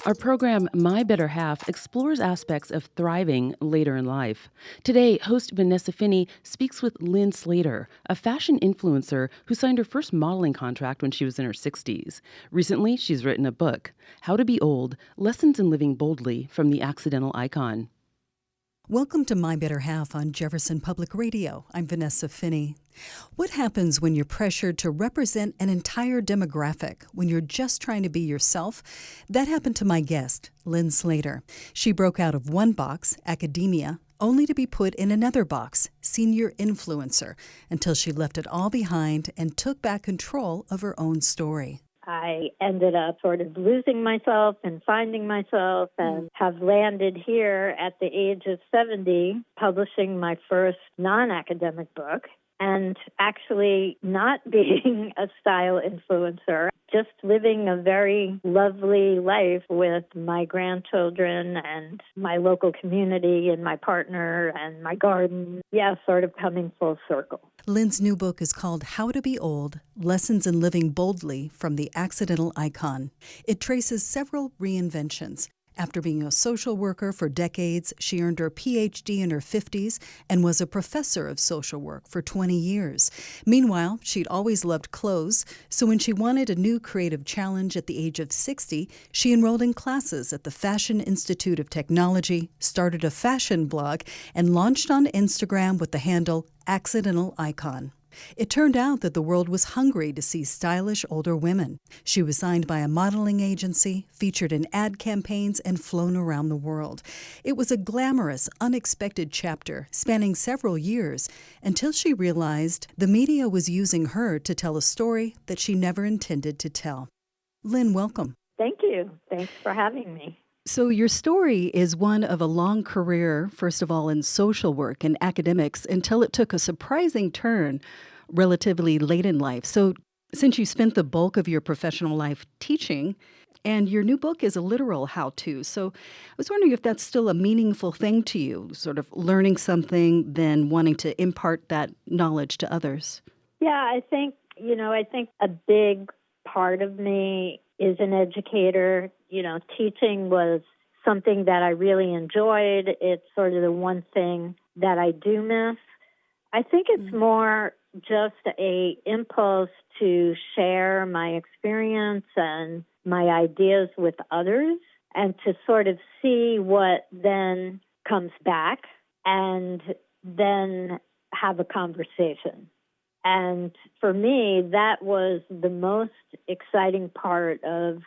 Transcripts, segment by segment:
Our program, My Better Half, explores aspects of thriving later in life. Today, host Vanessa Finney speaks with Lyn Slater, a fashion influencer who signed her first modeling contract when she was in her 60s. Recently, she's written a book, How to Be Old, Lessons in Living Boldly from the Accidental Icon. Welcome to My Better Half on Jefferson Public Radio. I'm Vanessa Finney. What happens when you're pressured to represent an entire demographic when you're just trying to be yourself? That happened to my guest, Lyn Slater. She broke out of one box, academia, only to be put in another box, senior influencer, until she left it all behind and took back control of her own story. I ended up sort of losing myself and finding myself and have landed here at the age of 70, publishing my first non-academic book and actually not being a style influencer, just living a very lovely life with my grandchildren and my local community and my partner and my garden. Yeah, sort of coming full circle. Lyn's new book is called How to Be Old, Lessons in Living Boldly from the Accidental Icon. It traces several reinventions. After being a social worker for decades, she earned her PhD in her 50s and was a professor of social work for 20 years. Meanwhile, she'd always loved clothes, so when she wanted a new creative challenge at the age of 60, she enrolled in classes at the Fashion Institute of Technology, started a fashion blog, and launched on Instagram with the handle Accidental Icon. It turned out that the world was hungry to see stylish older women. She was signed by a modeling agency, featured in ad campaigns, and flown around the world. It was a glamorous, unexpected chapter spanning several years until she realized the media was using her to tell a story that she never intended to tell. Lyn, welcome. Thank you. Thanks for having me. So your story is one of a long career, first of all, in social work and academics, until it took a surprising turn relatively late in life. So since you spent the bulk of your professional life teaching, and your new book is a literal how-to, so I was wondering if that's still a meaningful thing to you, sort of learning something, then wanting to impart that knowledge to others. Yeah, I think a big part of me is an educator. Teaching was something that I really enjoyed. It's sort of the one thing that I do miss. I think it's more just a impulse to share my experience and my ideas with others and to sort of see what then comes back and then have a conversation. And for me, that was the most exciting part of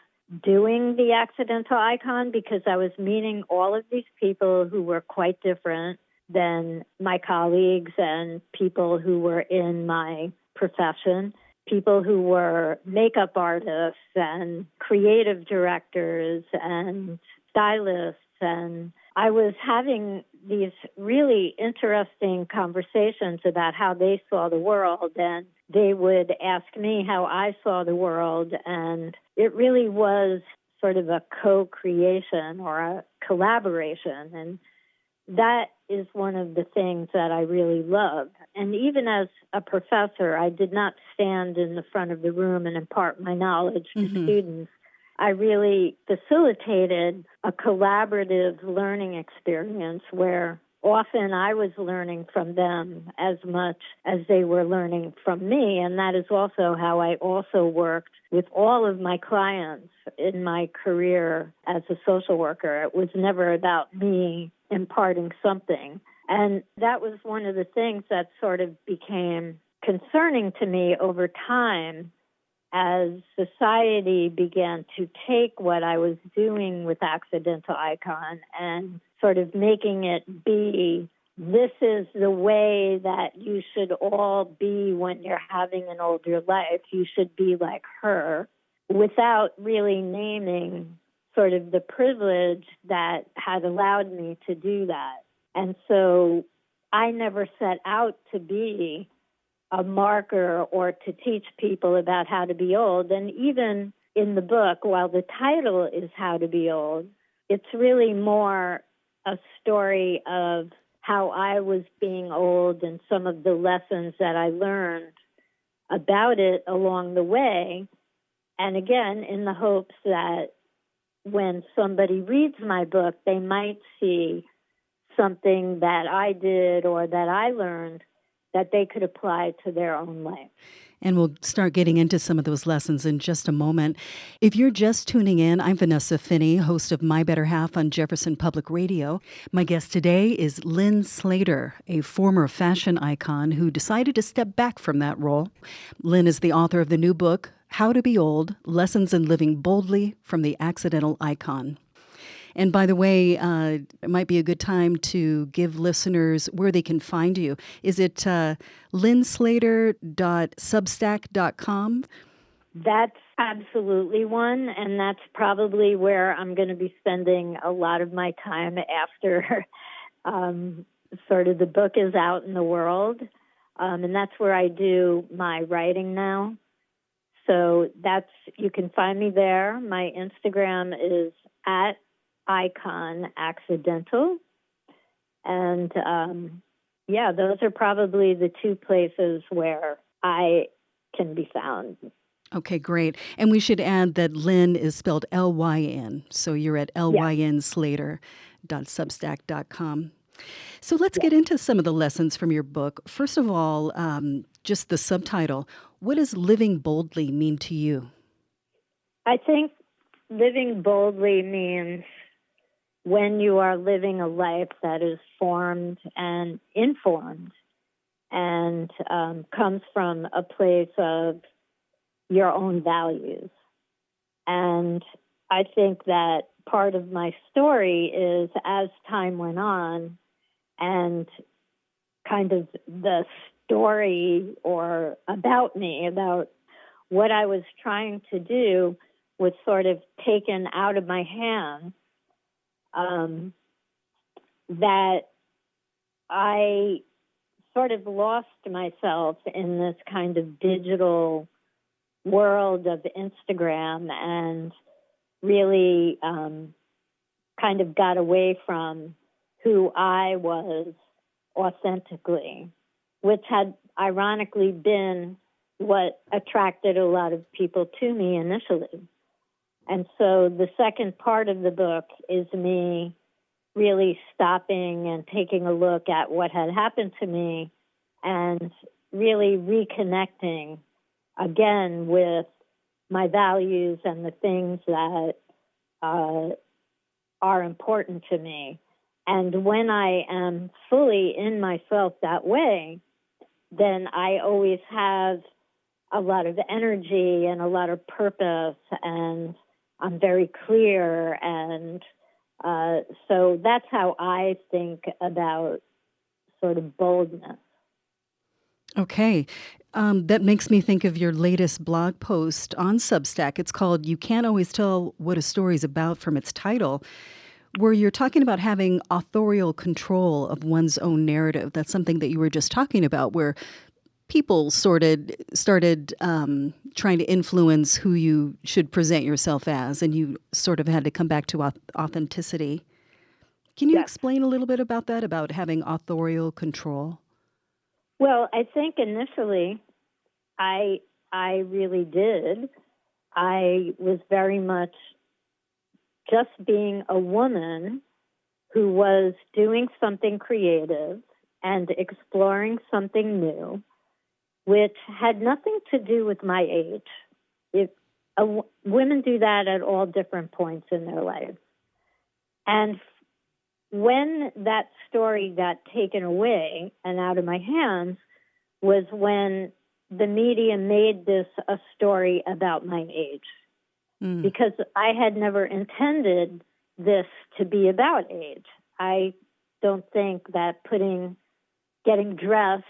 doing the Accidental Icon, because I was meeting all of these people who were quite different than my colleagues and people who were in my profession, people who were makeup artists and creative directors and stylists. And I was having these really interesting conversations about how they saw the world, and they would ask me how I saw the world. And it really was sort of a co-creation or a collaboration. And that is one of the things that I really love. And even as a professor, I did not stand in the front of the room and impart my knowledge to students. I really facilitated a collaborative learning experience where often I was learning from them as much as they were learning from me. And that is also how I also worked with all of my clients in my career as a social worker. It was never about me imparting something. And that was one of the things that sort of became concerning to me over time as society began to take what I was doing with Accidental Icon and sort of making it be, this is the way that you should all be when you're having an older life. You should be like her, without really naming sort of the privilege that had allowed me to do that. And so I never set out to be a marker or to teach people about how to be old. And even in the book, while the title is How to Be Old, it's really more a story of how I was being old and some of the lessons that I learned about it along the way. And again, in the hopes that when somebody reads my book, they might see something that I did or that I learned that they could apply to their own life. And we'll start getting into some of those lessons in just a moment. If you're just tuning in, I'm Vanessa Finney, host of My Better Half on Jefferson Public Radio. My guest today is Lyn Slater, a former fashion icon who decided to step back from that role. Lyn is the author of the new book, How to Be Old, Lessons in Living Boldly from the Accidental Icon. And by the way, it might be a good time to give listeners where they can find you. Is it lynslater.substack.com? That's absolutely one, and that's probably where I'm going to be spending a lot of my time after sort of the book is out in the world. And that's where I do my writing now. So you can find me there. My Instagram is at Icon Accidental. And those are probably the two places where I can be found. Okay, great. And we should add that Lyn is spelled Lyn. So you're at lynslater.substack.com. So let's get into some of the lessons from your book. First of all, just the subtitle. What does living boldly mean to you? I think living boldly means when you are living a life that is formed and informed and comes from a place of your own values. And I think that part of my story is as time went on and kind of the story or about me, about what I was trying to do was sort of taken out of my hands, that I sort of lost myself in this kind of digital world of Instagram and really kind of got away from who I was authentically, which had ironically been what attracted a lot of people to me initially. And so the second part of the book is me really stopping and taking a look at what had happened to me and really reconnecting again with my values and the things that are important to me. And when I am fully in myself that way, then I always have a lot of energy and a lot of purpose, and I'm very clear. And so that's how I think about sort of boldness. Okay. That makes me think of your latest blog post on Substack. It's called You Can't Always Tell What a Story's About from its title, where you're talking about having authorial control of one's own narrative. That's something that you were just talking about, where people started trying to influence who you should present yourself as, and you sort of had to come back to authenticity. Can you explain a little bit about that, about having authorial control? Well, I think initially I really did. I was very much just being a woman who was doing something creative and exploring something new, which had nothing to do with my age. Women do that at all different points in their lives. And when that story got taken away and out of my hands was when the media made this a story about my age. Because I had never intended this to be about age. I don't think that getting dressed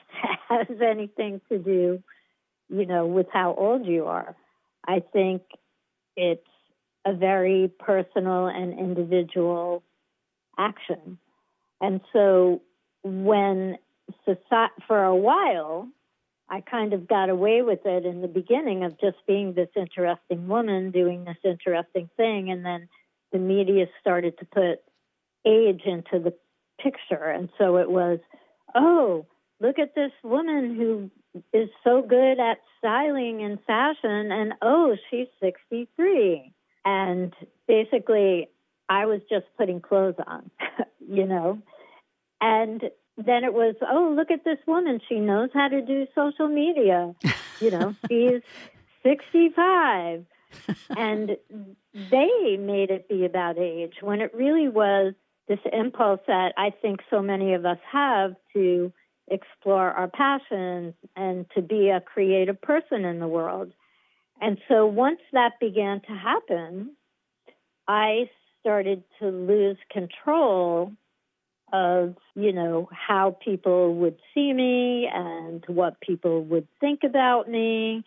has anything to do, with how old you are. I think it's a very personal and individual action. And so when for a while, I kind of got away with it in the beginning of just being this interesting woman doing this interesting thing. And then the media started to put age into the picture. And so it was, oh, look at this woman who is so good at styling and fashion. And, oh, she's 63. And basically, I was just putting clothes on, you know. And then it was, oh, look at this woman. She knows how to do social media. You know, she's 65. And they made it be about age when it really was this impulse that I think so many of us have to explore our passions and to be a creative person in the world. And so once that began to happen, I started to lose control of, you know, how people would see me and what people would think about me.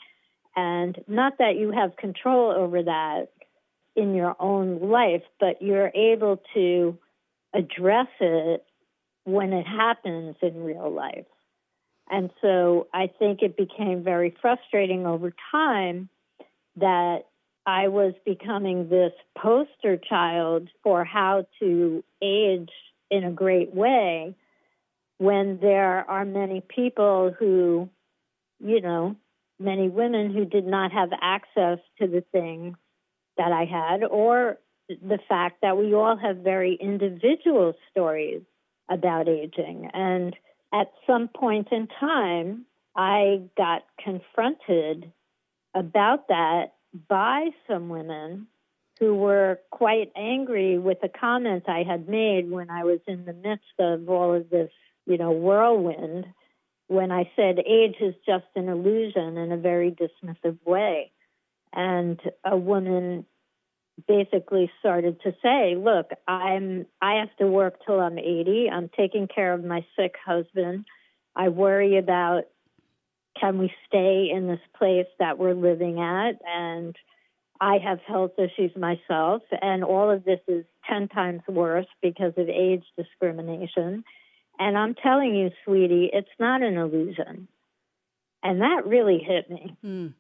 And not that you have control over that in your own life, but you're able to address it when it happens in real life. And so I think it became very frustrating over time that I was becoming this poster child for how to age in a great way when there are many people who, you know, many women who did not have access to the things that I had, or the fact that we all have very individual stories about aging. And at some point in time, I got confronted about that by some women who were quite angry with the comments I had made when I was in the midst of all of this, you know, whirlwind, when I said age is just an illusion in a very dismissive way. And a woman basically started to say, look, I have to work till I'm 80. I'm taking care of my sick husband. I worry about, can we stay in this place that we're living at? And I have health issues myself, and all of this is 10 times worse because of age discrimination. And I'm telling you, sweetie, it's not an illusion. And that really hit me. Mm.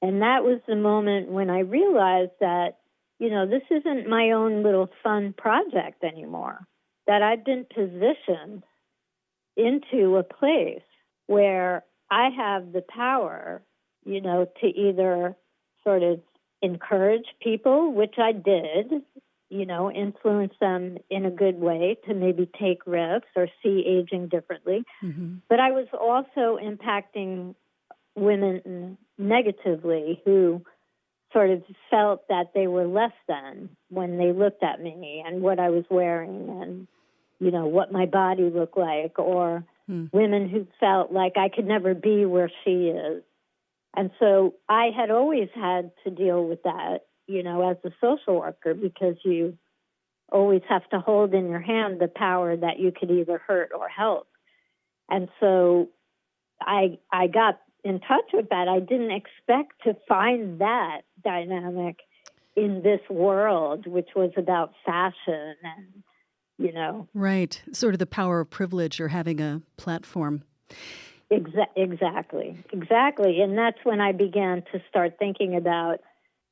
And that was the moment when I realized that, you know, this isn't my own little fun project anymore, that I've been positioned into a place where I have the power, you know, to either sort of encourage people, which I did, you know, influence them in a good way to maybe take risks or see aging differently. Mm-hmm. But I was also impacting women negatively who sort of felt that they were less than when they looked at me and what I was wearing and, you know, what my body looked like, or women who felt like I could never be where she is. And so I had always had to deal with that, you know, as a social worker, because you always have to hold in your hand the power that you could either hurt or help. And so I got in touch with that. I didn't expect to find that dynamic in this world, which was about fashion and, you know. Right. Sort of the power of privilege or having a platform. Exactly. And that's when I began to start thinking about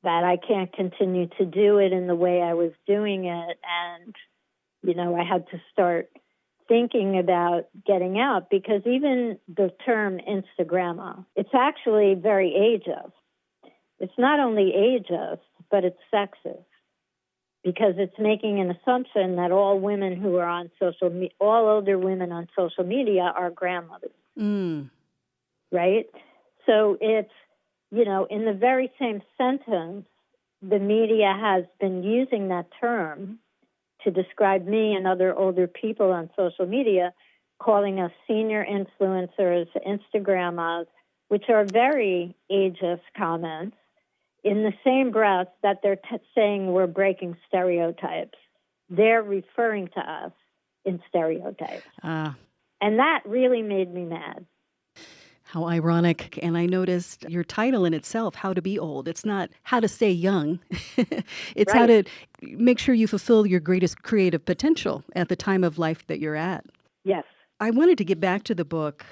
that I can't continue to do it in the way I was doing it. And, you know, I had to start thinking about getting out, because even the term Instagramma, it's actually very ageist. It's not only ageist, but it's sexist, because it's making an assumption that all women who are on all older women on social media are grandmothers. Mm. Right? So it's, you know, in the very same sentence, the media has been using that term to describe me and other older people on social media, calling us senior influencers, Instagrammas, which are very ageist comments, in the same breath that they're saying we're breaking stereotypes. They're referring to us in stereotypes. And that really made me mad. How ironic. And I noticed your title in itself, How to Be Old. It's not how to stay young. It's right. How to make sure you fulfill your greatest creative potential at the time of life that you're at. Yes. I wanted to get back to the book.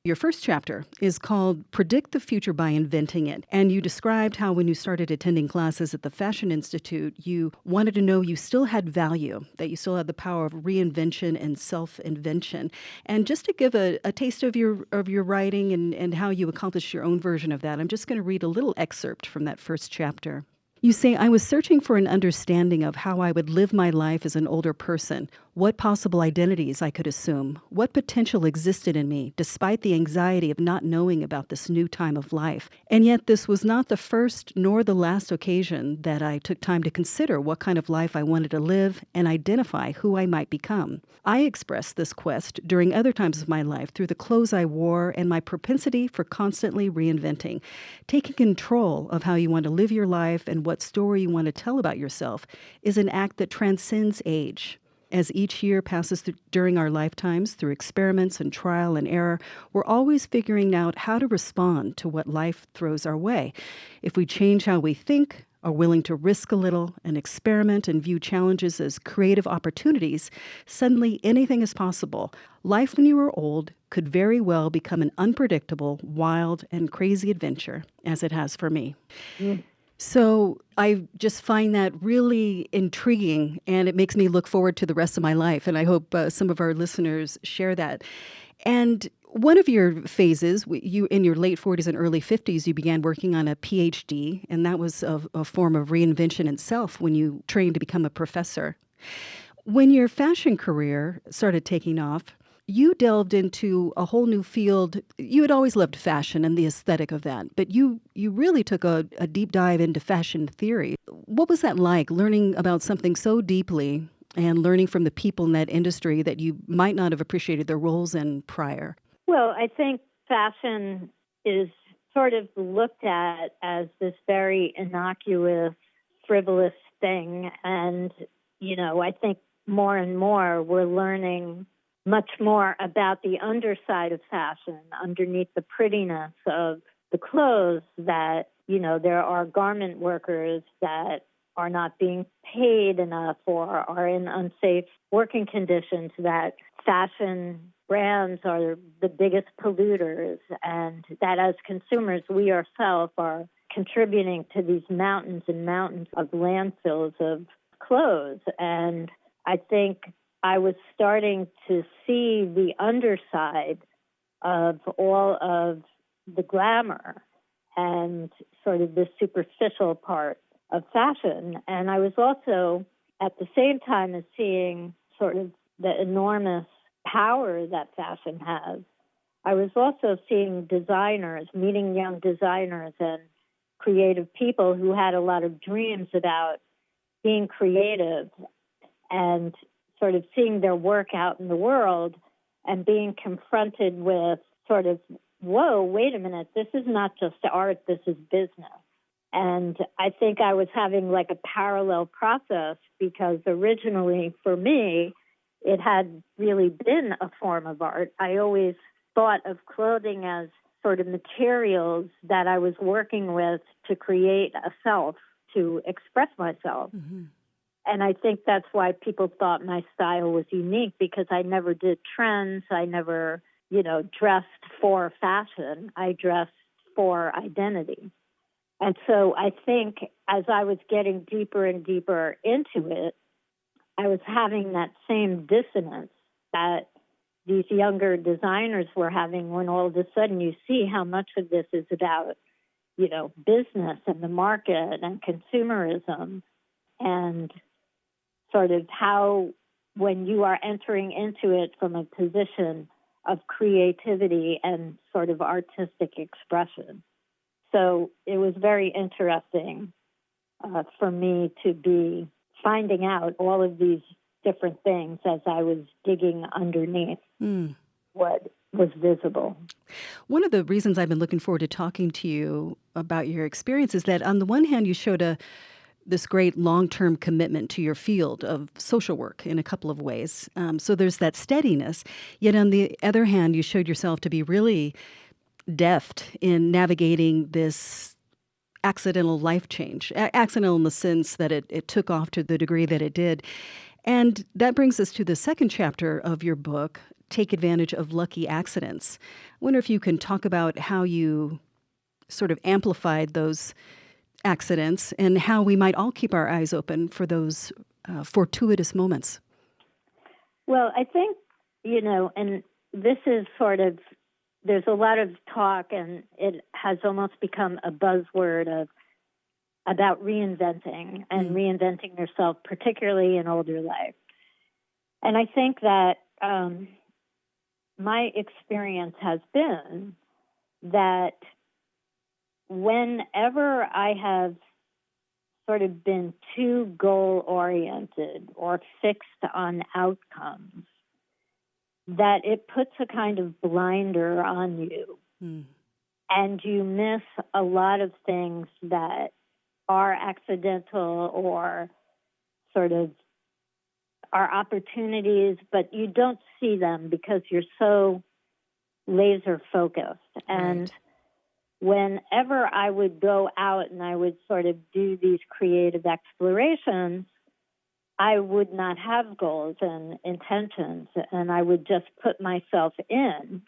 Your first chapter is called Predict the Future by Inventing It. And you described how when you started attending classes at the Fashion Institute, you wanted to know you still had value, that you still had the power of reinvention and self-invention. And just to give a taste of your writing and how you accomplished your own version of that, I'm just going to read a little excerpt from that first chapter. You say, I was searching for an understanding of how I would live my life as an older person, what possible identities I could assume, what potential existed in me, despite the anxiety of not knowing about this new time of life. And yet this was not the first nor the last occasion that I took time to consider what kind of life I wanted to live and identify who I might become. I expressed this quest during other times of my life through the clothes I wore and my propensity for constantly reinventing. Taking control of how you want to live your life and what story you want to tell about yourself is an act that transcends age. As each year passes during our lifetimes through experiments and trial and error, we're always figuring out how to respond to what life throws our way. If we change how we think, are willing to risk a little and experiment and view challenges as creative opportunities, suddenly anything is possible. Life when you are old could very well become an unpredictable, wild, and crazy adventure, as it has for me. So I just find that really intriguing, and it makes me look forward to the rest of my life. And I hope some of our listeners share that. And one of your phases, you in your late 40s and early 50s, you began working on a PhD, and that was a form of reinvention itself when you trained to become a professor. When your fashion career started taking off, you delved into a whole new field. You had always loved fashion and the aesthetic of that, but you really took a deep dive into fashion theory. What was that like, learning about something so deeply and learning from the people in that industry that you might not have appreciated their roles in prior? Well, I think fashion is sort of looked at as this very innocuous, frivolous thing. And, I think more and more we're learning much more about the underside of fashion, underneath the prettiness of the clothes, that, there are garment workers that are not being paid enough or are in unsafe working conditions, that fashion brands are the biggest polluters, and that as consumers, we ourselves are contributing to these mountains and mountains of landfills of clothes. And I think I was starting to see the underside of all of the glamour and sort of the superficial part of fashion. And I was also, at the same time as seeing sort of the enormous power that fashion has, I was also seeing designers, meeting young designers and creative people who had a lot of dreams about being creative, and sort of seeing their work out in the world and being confronted with sort of, whoa, wait a minute, this is not just art, this is business. And I think I was having like a parallel process, because originally for me, it had really been a form of art. I always thought of clothing as sort of materials that I was working with to create a self, to express myself. Mm-hmm. And I think that's why people thought my style was unique, because I never did trends. I never, dressed for fashion. I dressed for identity. And so I think as I was getting deeper and deeper into it, I was having that same dissonance that these younger designers were having, when all of a sudden you see how much of this is about, business and the market and consumerism, and sort of how, when you are entering into it from a position of creativity and sort of artistic expression. So it was very interesting for me to be finding out all of these different things as I was digging underneath what was visible. One of the reasons I've been looking forward to talking to you about your experience is that on the one hand, you showed this great long-term commitment to your field of social work in a couple of ways. So there's that steadiness. Yet on the other hand, you showed yourself to be really deft in navigating this accidental life change, accidental in the sense that it took off to the degree that it did. And that brings us to the second chapter of your book, Take Advantage of Lucky Accidents. I wonder if you can talk about how you sort of amplified those accidents and how we might all keep our eyes open for those fortuitous moments. Well, I think, and this is sort of, there's a lot of talk, and it has almost become a buzzword of about reinventing and reinventing yourself, particularly in older life. And I think that my experience has been that whenever I have sort of been too goal-oriented or fixed on outcomes, that it puts a kind of blinder on you. And you miss a lot of things that are accidental or sort of are opportunities, but you don't see them because you're so laser focused. And whenever I would go out and I would sort of do these creative explorations, I would not have goals and intentions, and I would just put myself in.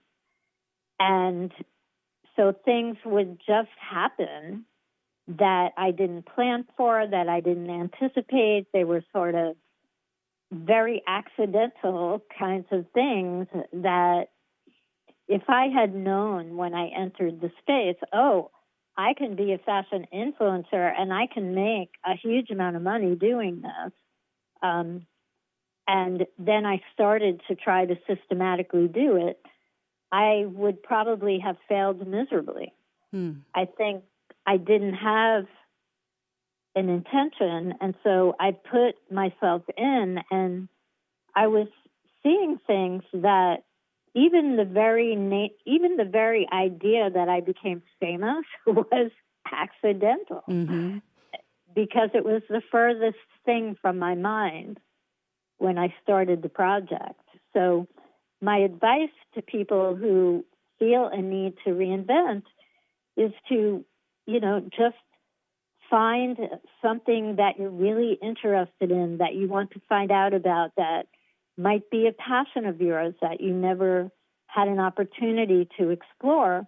And so things would just happen that I didn't plan for, that I didn't anticipate. They were sort of very accidental kinds of things that if I had known when I entered the space, oh, I can be a fashion influencer and I can make a huge amount of money doing this. And then I started to try to systematically do it, I would probably have failed miserably. I think I didn't have an intention, and so I put myself in, and I was seeing things that even the very idea that I became famous was accidental because it was the furthest thing from my mind when I started the project. So my advice to people who feel a need to reinvent is to, just find something that you're really interested in, that you want to find out about, that might be a passion of yours that you never had an opportunity to explore,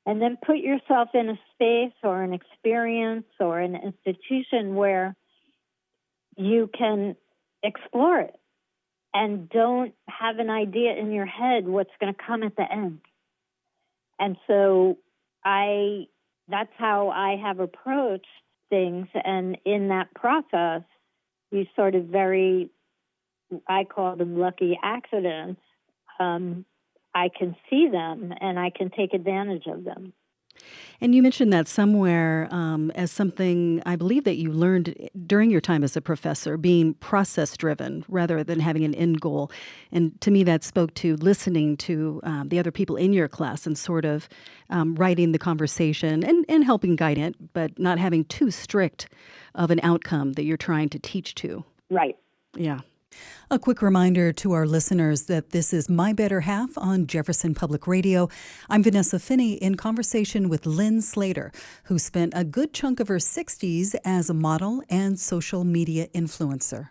and then put yourself in a space or an experience or an institution where you can explore it and don't have an idea in your head what's going to come at the end. And so that's how I have approached things. And in that process, you sort of I call them lucky accidents. I can see them and I can take advantage of them. And you mentioned that somewhere as something I believe that you learned during your time as a professor, being process-driven rather than having an end goal. And to me, that spoke to listening to the other people in your class and sort of writing the conversation and helping guide it, but not having too strict of an outcome that you're trying to teach to. Right. Yeah. A quick reminder to our listeners that this is My Better Half on Jefferson Public Radio. I'm Vanessa Finney in conversation with Lyn Slater, who spent a good chunk of her 60s as a model and social media influencer.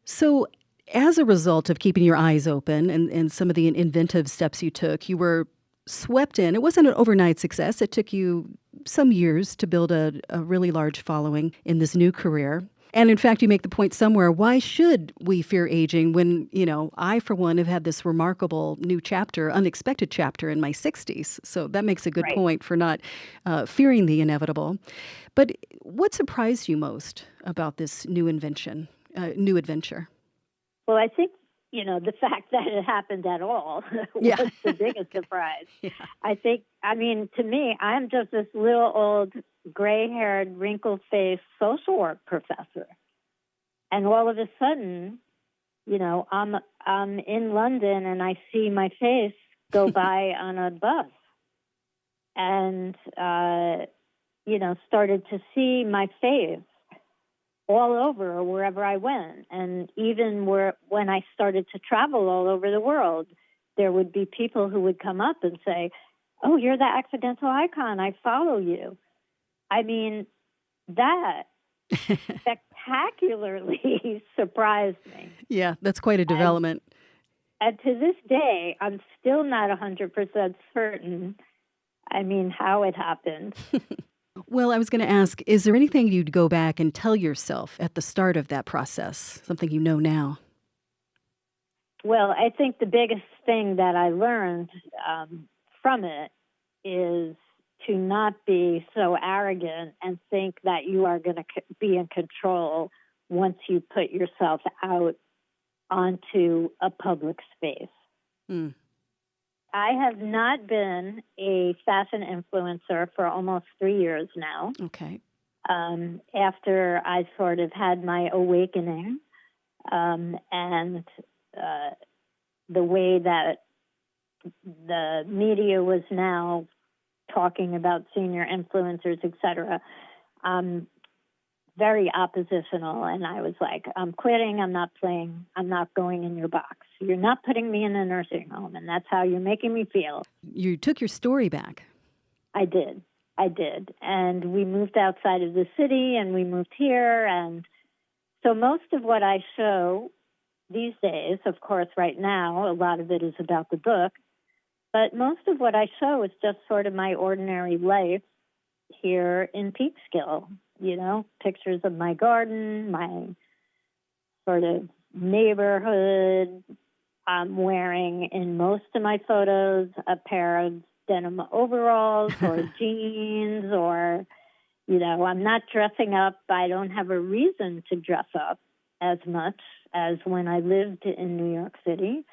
So as a result of keeping your eyes open and some of the inventive steps you took, you were swept in. It wasn't an overnight success. It took you some years to build a really large following in this new career. And in fact, you make the point somewhere, why should we fear aging when, I, for one, have had this remarkable new chapter, unexpected chapter in my 60s. So that makes a good point for not fearing the inevitable. But what surprised you most about this new adventure? Well, I think, the fact that it happened at all was the biggest surprise. To me, I'm just this little old gray-haired, wrinkle-faced social work professor. And all of a sudden, I'm in London and I see my face go by on a bus. And, started to see my face all over wherever I went. And even when I started to travel all over the world, there would be people who would come up and say, "Oh, you're the accidental icon. I follow you." I mean, that spectacularly surprised me. Yeah, that's quite a development. And to this day, I'm still not 100% certain, how it happened. Well, I was going to ask, is there anything you'd go back and tell yourself at the start of that process, something you know now? Well, I think the biggest thing that I learned from it is to not be so arrogant and think that you are going to be in control once you put yourself out onto a public space. Mm. I have not been a fashion influencer for almost 3 years now. Okay. After I sort of had my awakening, and the way that the media was now talking about senior influencers, et cetera, very oppositional. And I was like, I'm quitting. I'm not playing. I'm not going in your box. You're not putting me in a nursing home. And that's how you're making me feel. You took your story back. I did. And we moved outside of the city and we moved here. And so most of what I show these days, of course, right now, a lot of it is about the book. But most of what I show is just sort of my ordinary life here in Peekskill. You know, pictures of my garden, my sort of neighborhood. I'm wearing in most of my photos a pair of denim overalls or jeans, or, you know, I'm not dressing up. I don't have a reason to dress up as much as when I lived in New York City.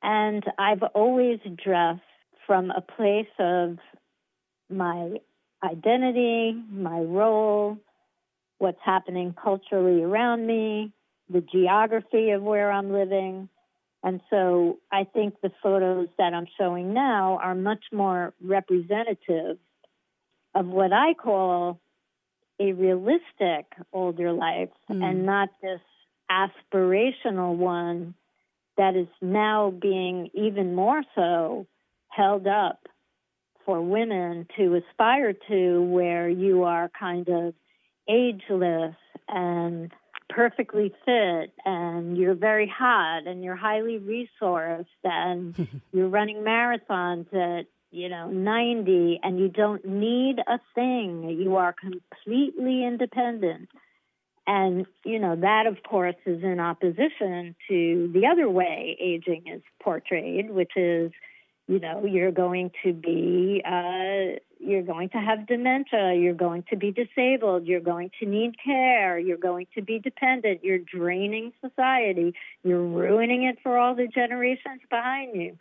And I've always dressed from a place of my identity, my role, what's happening culturally around me, the geography of where I'm living. And so I think the photos that I'm showing now are much more representative of what I call a realistic older life, and not this aspirational one that is now being even more so held up for women to aspire to, where you are kind of ageless and perfectly fit and you're very hot and you're highly resourced and you're running marathons at, 90, and you don't need a thing. You are completely independent. And, that, of course, is in opposition to the other way aging is portrayed, which is, you're going to be, you're going to have dementia, you're going to be disabled, you're going to need care, you're going to be dependent, you're draining society, you're ruining it for all the generations behind you.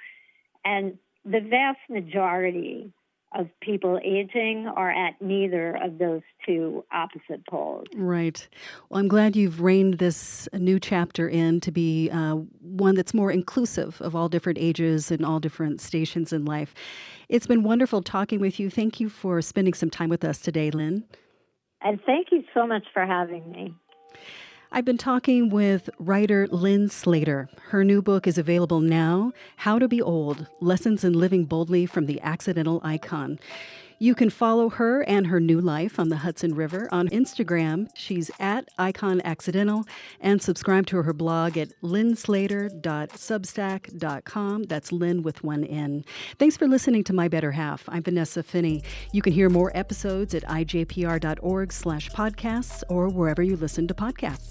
And the vast majority of people aging are at neither of those two opposite poles. Right. Well, I'm glad you've reined this new chapter in to be one that's more inclusive of all different ages and all different stations in life. It's been wonderful talking with you. Thank you for spending some time with us today, Lyn. And thank you so much for having me. I've been talking with writer Lyn Slater. Her new book is available now, How to Be Old, Lessons in Living Boldly from the Accidental Icon. You can follow her and her new life on the Hudson River on Instagram. She's at IconAccidental, and subscribe to her blog at lynslater.substack.com. That's Lyn with one N. Thanks for listening to My Better Half. I'm Vanessa Finney. You can hear more episodes at ijpr.org/podcasts or wherever you listen to podcasts.